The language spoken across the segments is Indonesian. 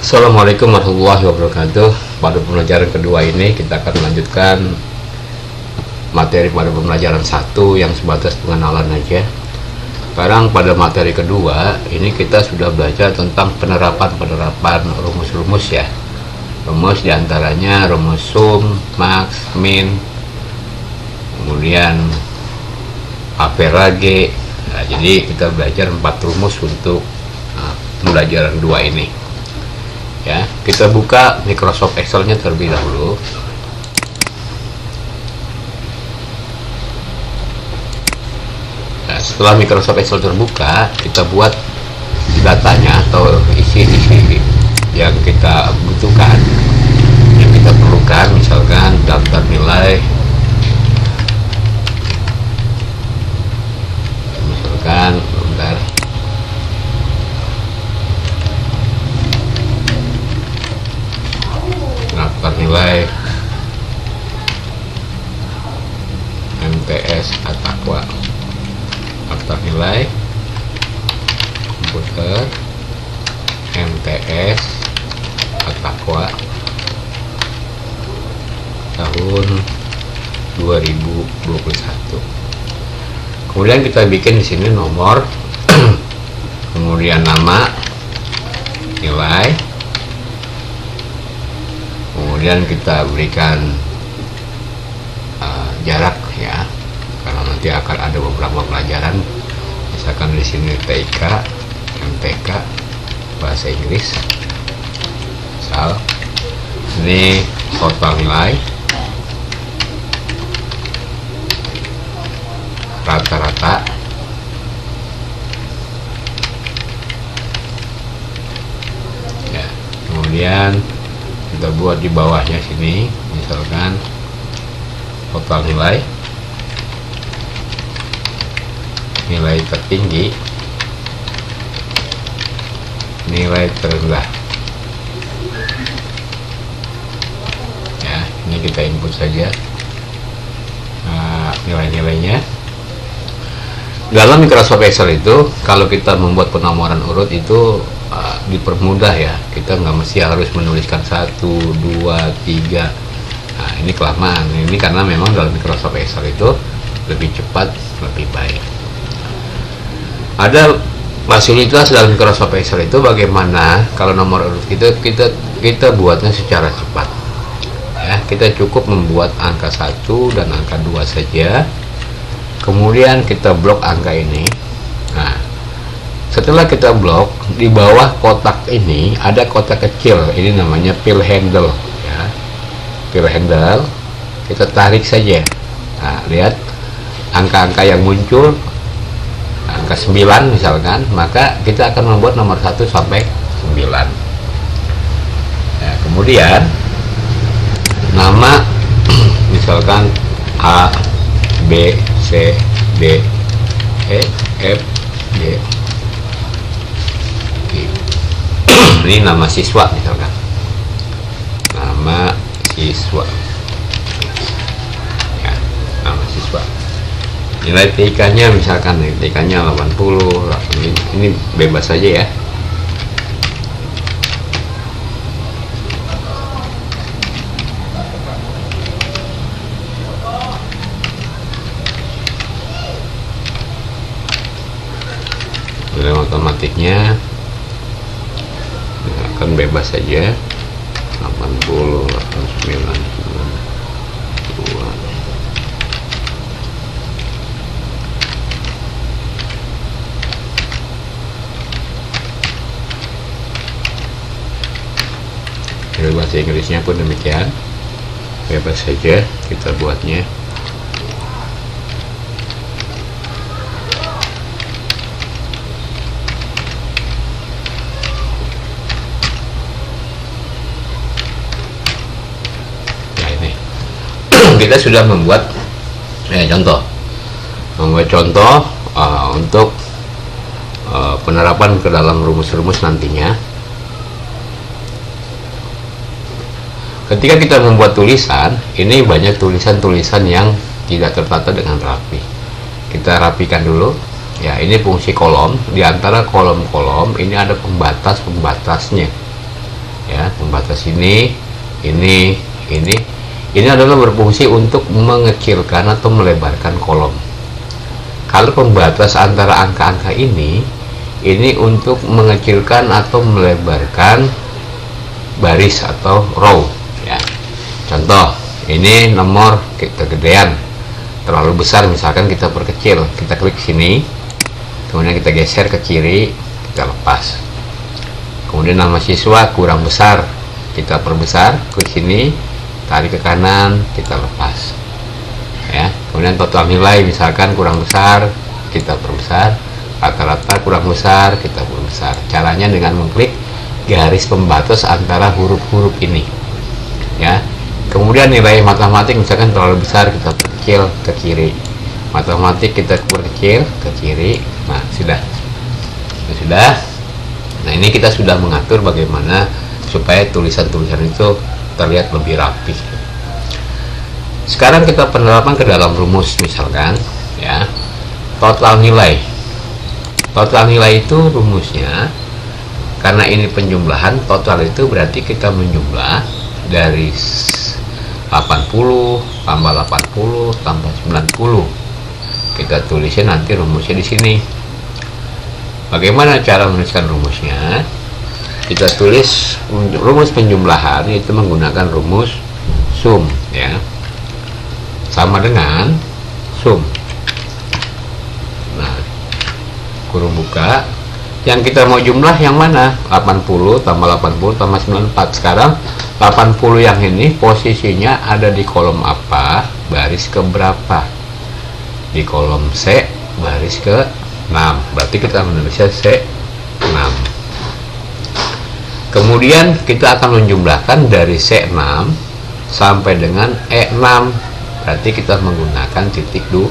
Assalamualaikum warahmatullahi wabarakatuh. Pada pembelajaran kedua ini kita akan melanjutkan materi pada pembelajaran 1 yang sebatas pengenalan aja. Sekarang pada materi kedua ini kita sudah belajar tentang penerapan rumus-rumus ya. Rumus diantaranya rumus sum, max, min, kemudian average. Nah, jadi kita belajar 4 rumus untuk pembelajaran 2 ini. Ya, kita buka Microsoft Excel-nya terlebih dahulu. Nah, setelah Microsoft Excel terbuka, kita buat datanya atau isi yang kita butuhkan, yang kita perlukan, misalkan daftar nilai, misalkan bentar, daftar nilai MTS Atakwa, daftar nilai komputer MTS Atakwa tahun 2021. Kemudian kita bikin di sini nomor, kemudian nama, nilai, kemudian kita berikan jarak ya, karena nanti akan ada beberapa pelajaran, misalkan di sini TIK, MTK, bahasa Inggris, misal ini total nilai, rata-rata, ya, kemudian kita buat di bawahnya sini, misalkan total nilai, nilai tertinggi, nilai terendah. Ya, ini kita input saja nilai-nilainya. Dalam Microsoft Excel itu, kalau kita membuat penomoran urut itu dipermudah ya, kita nggak mesti harus menuliskan 1, 2, 3. Nah, ini kelamaan. Ini karena memang dalam Microsoft Excel itu lebih cepat, lebih baik. Ada fasilitas dalam Microsoft Excel itu bagaimana kalau nomor urut kita buatnya secara cepat. Ya, kita cukup membuat angka 1 dan angka 2 saja. Kemudian kita blok angka ini. Nah, setelah kita blok, di bawah kotak ini ada kotak kecil, ini namanya fill handle ya. Fill handle kita tarik saja. Nah, lihat angka-angka yang muncul, angka 9 misalkan, maka kita akan membuat nomor 1 sampai 9. Nah, kemudian nama misalkan A, B, C, D, E, F, G. Ini nama siswa misalkan, nama siswa ya, nama siswa. Nilai TIK nya misalkan TIK nya 80, ini bebas saja ya. Nilai matematiknya akan bebas saja, 80, 89, 2. Dari bahasa Inggrisnya pun demikian, bebas saja kita buatnya. Nah ini kita sudah membuat contoh untuk penerapan ke dalam rumus-rumus nantinya. Ketika kita membuat tulisan, ini banyak tulisan-tulisan yang tidak tertata dengan rapi. Kita rapikan dulu. Ya, ini fungsi kolom. Di antara kolom-kolom ini ada pembatas-pembatasnya. Ya, pembatas ini adalah berfungsi untuk mengecilkan atau melebarkan kolom. Kalau pembatas antara angka-angka ini untuk mengecilkan atau melebarkan baris atau row. Ya, contoh ini nomor kegedean terlalu besar, misalkan kita perkecil, kita klik sini, kemudian kita geser ke kiri, kita lepas. Kemudian nama siswa kurang besar, kita perbesar, klik sini, tarik ke kanan, kita lepas. Ya, kemudian total nilai misalkan kurang besar, kita perbesar, rata-rata kurang besar, kita perbesar. Caranya dengan mengklik garis pembatas antara huruf-huruf ini. Ya, kemudian nilai matematik misalkan terlalu besar, kita perkecil ke kiri, matematik kita perkecil ke kiri. Nah sudah. Nah ini kita sudah mengatur bagaimana supaya tulisan-tulisan itu terlihat lebih rapi. Sekarang kita penerapan ke dalam rumus, misalkan ya, total nilai itu rumusnya, karena ini penjumlahan, total itu berarti kita menjumlah dari 80 tambah 80 tambah 90. Kita tulisnya nanti rumusnya di sini. Bagaimana cara menuliskan rumusnya? Kita tulis rumus penjumlahan itu menggunakan rumus sum, ya. Sama dengan sum. Nah, kurung buka. Yang kita mau jumlah yang mana? 80 tambah 80 tambah 94. Sekarang 80 yang ini posisinya ada di kolom apa, baris ke berapa? Di kolom C, baris ke 6. Berarti kita menulisnya C6. Kemudian kita akan menjumlahkan dari C6 sampai dengan E6. Berarti kita menggunakan titik 2.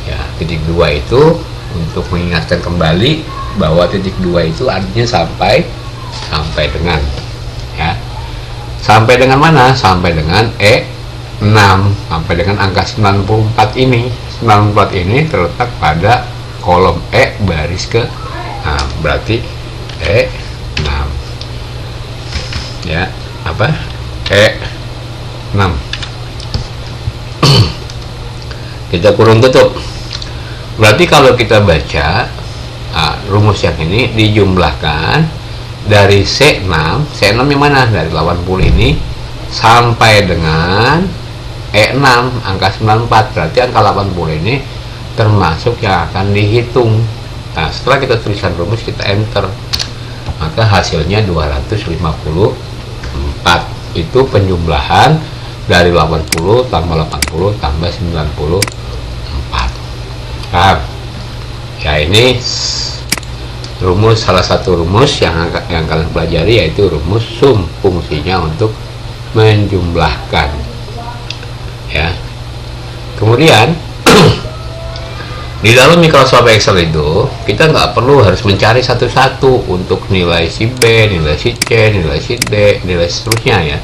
Ya, titik 2 itu untuk mengingatkan kembali bahwa titik 2 itu artinya sampai dengan, ya, sampai dengan mana? Sampai dengan E6, sampai dengan angka 94 ini. 94 ini terletak pada kolom E baris ke 6, berarti E6, ya, apa? E6. Kita kurung tutup. Berarti kalau kita baca rumus yang ini dijumlahkan dari C6 yang mana? Dari 80 ini sampai dengan E6 angka 94. Berarti angka 80 ini termasuk yang akan dihitung. Nah, setelah kita tuliskan rumus, kita enter, maka hasilnya 254. Itu penjumlahan dari 80 tambah 80 tambah 94. Paham? Ya, ini rumus, salah satu rumus yang kalian pelajari, yaitu rumus sum. Fungsinya untuk menjumlahkan, ya. Kemudian di dalam Microsoft Excel itu kita nggak perlu harus mencari satu-satu untuk nilai si B, nilai si C, nilai si D, nilai seterusnya, ya.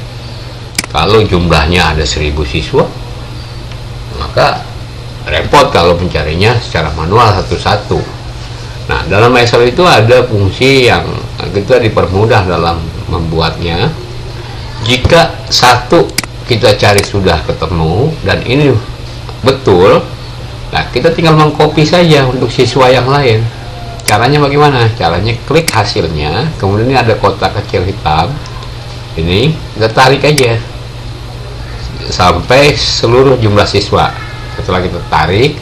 Kalau jumlahnya ada 1000 siswa, maka repot kalau mencarinya secara manual satu-satu. Nah, dalam Excel itu ada fungsi yang kita dipermudah dalam membuatnya. Jika satu kita cari sudah ketemu dan ini betul, nah kita tinggal mengcopy saja untuk siswa yang lain. Caranya bagaimana? Caranya klik hasilnya, kemudian ini ada kotak kecil hitam, ini kita tarik aja sampai seluruh jumlah siswa. Setelah kita tarik,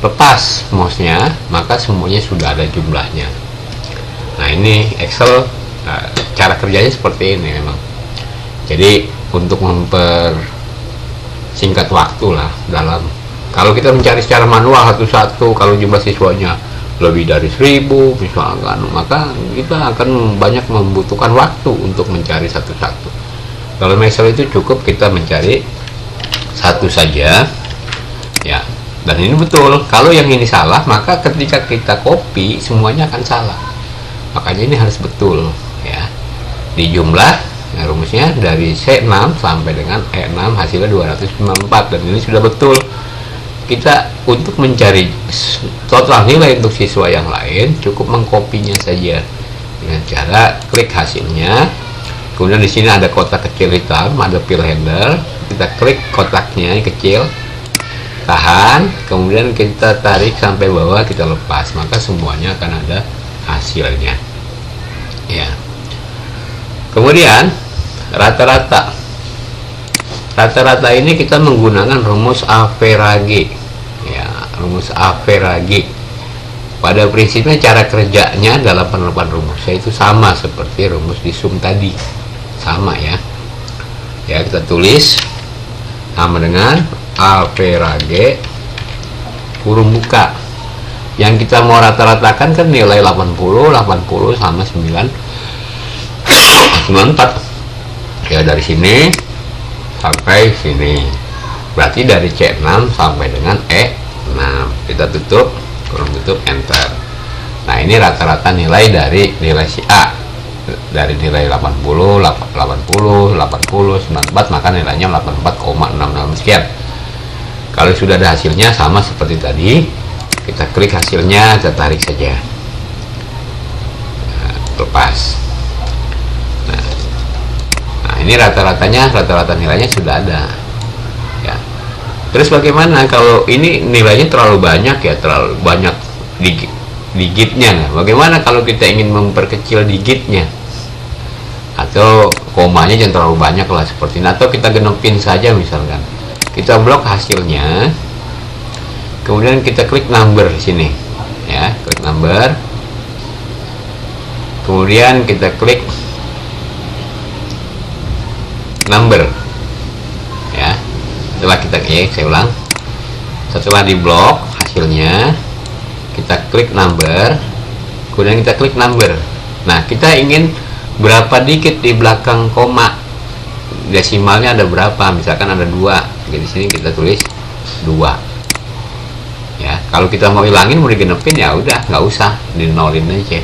lepas mouse-nya, maka semuanya sudah ada jumlahnya. Nah, ini Excel, cara kerjanya seperti ini memang. Jadi untuk mempersingkat waktu lah dalam, kalau kita mencari secara manual satu-satu, kalau jumlah siswanya lebih dari 1000 misalkan, maka kita akan banyak membutuhkan waktu untuk mencari satu-satu. Kalau Excel itu cukup kita mencari satu saja ya. Dan ini betul, kalau yang ini salah maka ketika kita copy semuanya akan salah. Makanya ini harus betul ya. Di jumlah rumusnya dari C6 sampai dengan E6 hasilnya 294, dan ini sudah betul. Kita untuk mencari total nilai untuk siswa yang lain cukup mengkopinya saja dengan cara klik hasilnya. Kemudian di sini ada kotak kecil hitam, ada fill handle. Kita klik kotaknya yang kecil, tahan, kemudian kita tarik sampai bawah, kita lepas, maka semuanya akan ada hasilnya ya. Kemudian rata-rata ini kita menggunakan rumus average ya. Rumus average pada prinsipnya cara kerjanya dalam penerapan rumusnya itu sama seperti rumus di sum tadi, sama ya. Kita tulis sama dengan average kurung buka. Yang kita mau rata-ratakan kan nilai 80 sama 94 ya, dari sini sampai sini, berarti dari C6 sampai dengan E6. Kita tutup, kurung tutup, enter. Nah ini rata-rata nilai dari nilai si A, dari nilai 80, 94, maka nilainya 84,66 sekian. Kalau sudah ada hasilnya sama seperti tadi, kita klik hasilnya, kita tarik saja, lepas. Nah ini rata nilainya sudah ada ya. Terus bagaimana kalau ini nilainya terlalu banyak ya, terlalu banyak digitnya. Nah, bagaimana kalau kita ingin memperkecil digitnya, atau komanya jangan terlalu banyak lah seperti ini, atau kita genepin saja misalkan. Kita blok hasilnya, kemudian kita klik number di sini ya, klik number, kemudian kita klik number ya. Setelah kita saya ulang, setelah di blok hasilnya kita klik number, kemudian kita klik number. Nah kita ingin berapa dikit di belakang koma, desimalnya ada berapa, misalkan ada 2. Jadi sini kita tulis 2 ya. Kalau kita mau hilangin, mau digenepin ya udah nggak usah, di nolin aja.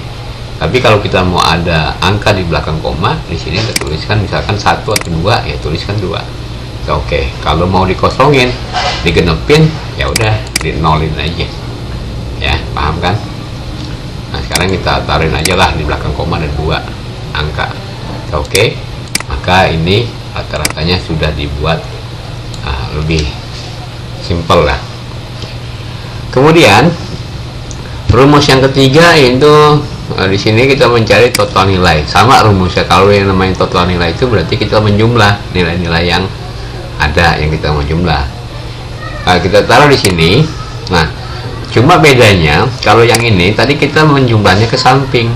Tapi kalau kita mau ada angka di belakang koma, di sini kita tuliskan misalkan 1 atau 2 ya, tuliskan 2. Oke. Kalau mau dikosongin, digenepin ya udah di nolin aja ya, paham kan? Nah sekarang kita taruhin aja lah di belakang koma ada 2 angka. Oke, maka ini rata-ratanya sudah dibuat lebih simple lah. Kemudian rumus yang ketiga itu di sini kita mencari total nilai. Sama rumusnya, kalau yang namanya total nilai itu berarti kita menjumlah nilai-nilai yang ada yang kita mau jumlah. Kita taruh di sini. Nah cuma bedanya kalau yang ini tadi kita menjumlahnya ke samping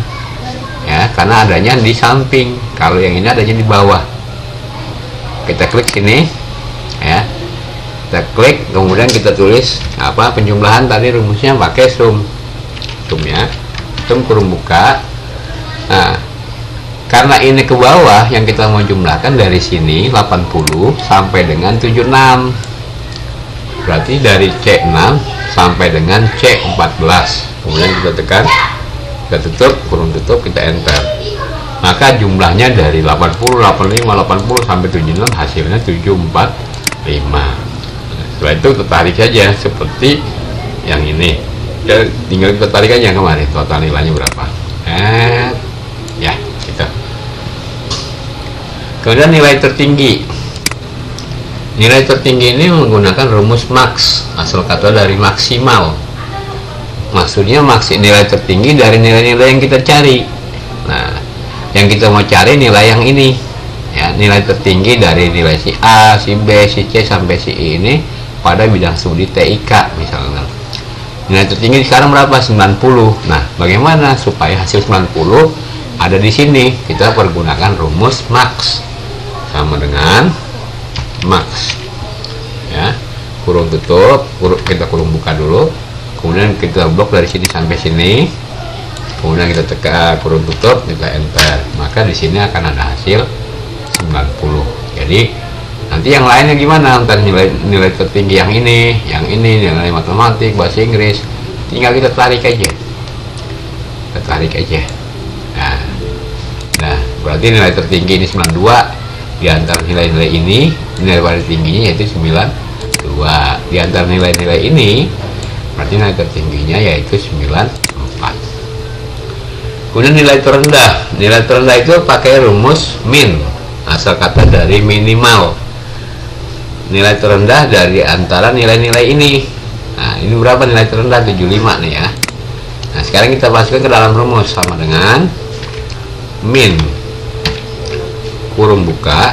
ya, karena adanya di samping. Kalau yang ini adanya di bawah. Kita klik sini ya, kita klik, kemudian kita tulis penjumlahan tadi rumusnya pakai sum ya, sum kurung buka. Nah karena ini ke bawah, yang kita mau jumlahkan dari sini 80 sampai dengan 76, berarti dari C6 sampai dengan C14. Kemudian kita tekan, kita tutup, kurung tutup, kita enter. Maka jumlahnya dari 80, 85, 80 sampai 76, hasilnya 745. Setelah itu tertarik saja seperti yang ini ya, tinggal kita tarik aja kemarin total nilainya berapa ya gitu. Kemudian nilai tertinggi ini menggunakan rumus max, asal kata dari maksimal. Maksudnya nilai tertinggi dari nilai-nilai yang kita cari. Nah yang kita mau cari nilai yang ini ya, nilai tertinggi dari nilai si A, si B, si C sampai si I ini pada bidang studi TIK misalnya. Nilai tertinggi sekarang berapa? 90. Nah bagaimana supaya hasil 90 ada di sini, kita pergunakan rumus max sama dengan max, ya. Kurung tutup, kita kurung buka dulu, kemudian kita blok dari sini sampai sini, kemudian kita tekan kurung tutup, kita enter, maka di sini akan ada hasil 90. Jadi nanti yang lainnya gimana, ntar nilai tertinggi yang ini nilai matematik, bahasa Inggris, tinggal kita tarik aja. Nah, berarti nilai tertinggi ini 92, di antara nilai-nilai ini nilai paling tingginya yaitu 92, di antara nilai-nilai ini berarti nilai tertingginya yaitu 94. Kemudian nilai terendah itu pakai rumus min, asal kata dari minimal. Nilai terendah dari antara nilai-nilai ini. Nah, ini berapa nilai terendah? 75 nih ya. Nah, sekarang kita masukkan ke dalam rumus sama dengan min, kurung buka,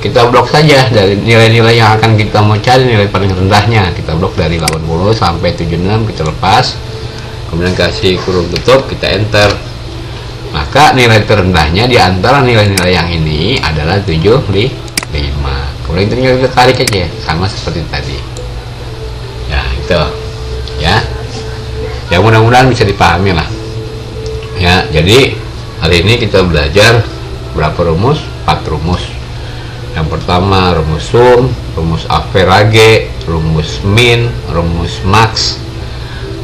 kita blok saja dari nilai-nilai yang akan kita mau cari, nilai paling rendahnya kita blok dari 80 sampai 76, kita lepas, kemudian kasih kurung tutup, kita enter, maka nilai terendahnya di antara nilai-nilai yang ini adalah 75. Kemudian tinggal kita tarik aja sama seperti tadi ya, itu ya. Ya, mudah-mudahan bisa dipahami lah ya. Jadi hari ini kita belajar berapa rumus? 4 rumus. Yang pertama rumus sum, rumus average, rumus min, rumus max.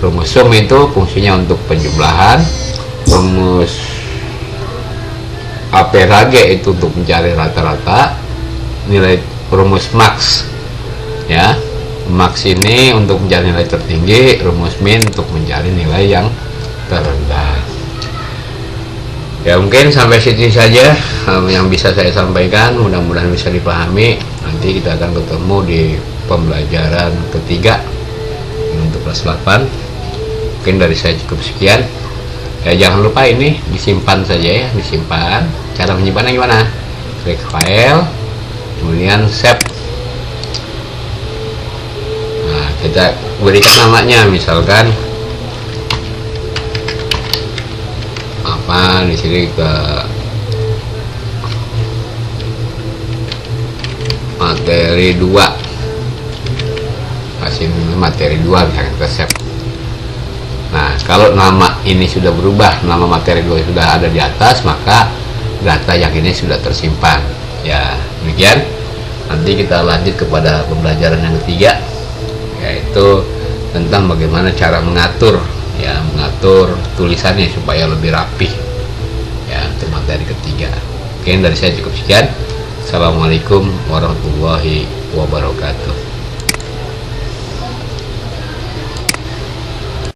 Rumus sum itu fungsinya untuk penjumlahan, rumus average itu untuk mencari rata-rata, nilai rumus max ya, max ini untuk mencari nilai tertinggi, rumus min untuk mencari nilai yang terendah. Ya, mungkin sampai situ saja yang bisa saya sampaikan, mudah-mudahan bisa dipahami. Nanti kita akan ketemu di pembelajaran ketiga untuk kelas 8. Mungkin dari saya cukup sekian ya. Jangan lupa ini disimpan saja ya, disimpan. Cara menyimpannya gimana? Klik file, kemudian save. Nah, kita berikan namanya, misalkan apa, di sini ke materi 2, kasih materi 2, misalkan kita save. Nah, kalau nama ini sudah berubah, nama materi 2 sudah ada di atas, maka data yang ini sudah tersimpan ya. Demikian, nanti kita lanjut kepada pembelajaran yang ketiga, yaitu tentang bagaimana cara mengatur tulisannya supaya lebih rapih ya, untuk materi ketiga. Oke, dari saya cukup sekian. Assalamualaikum warahmatullahi wabarakatuh.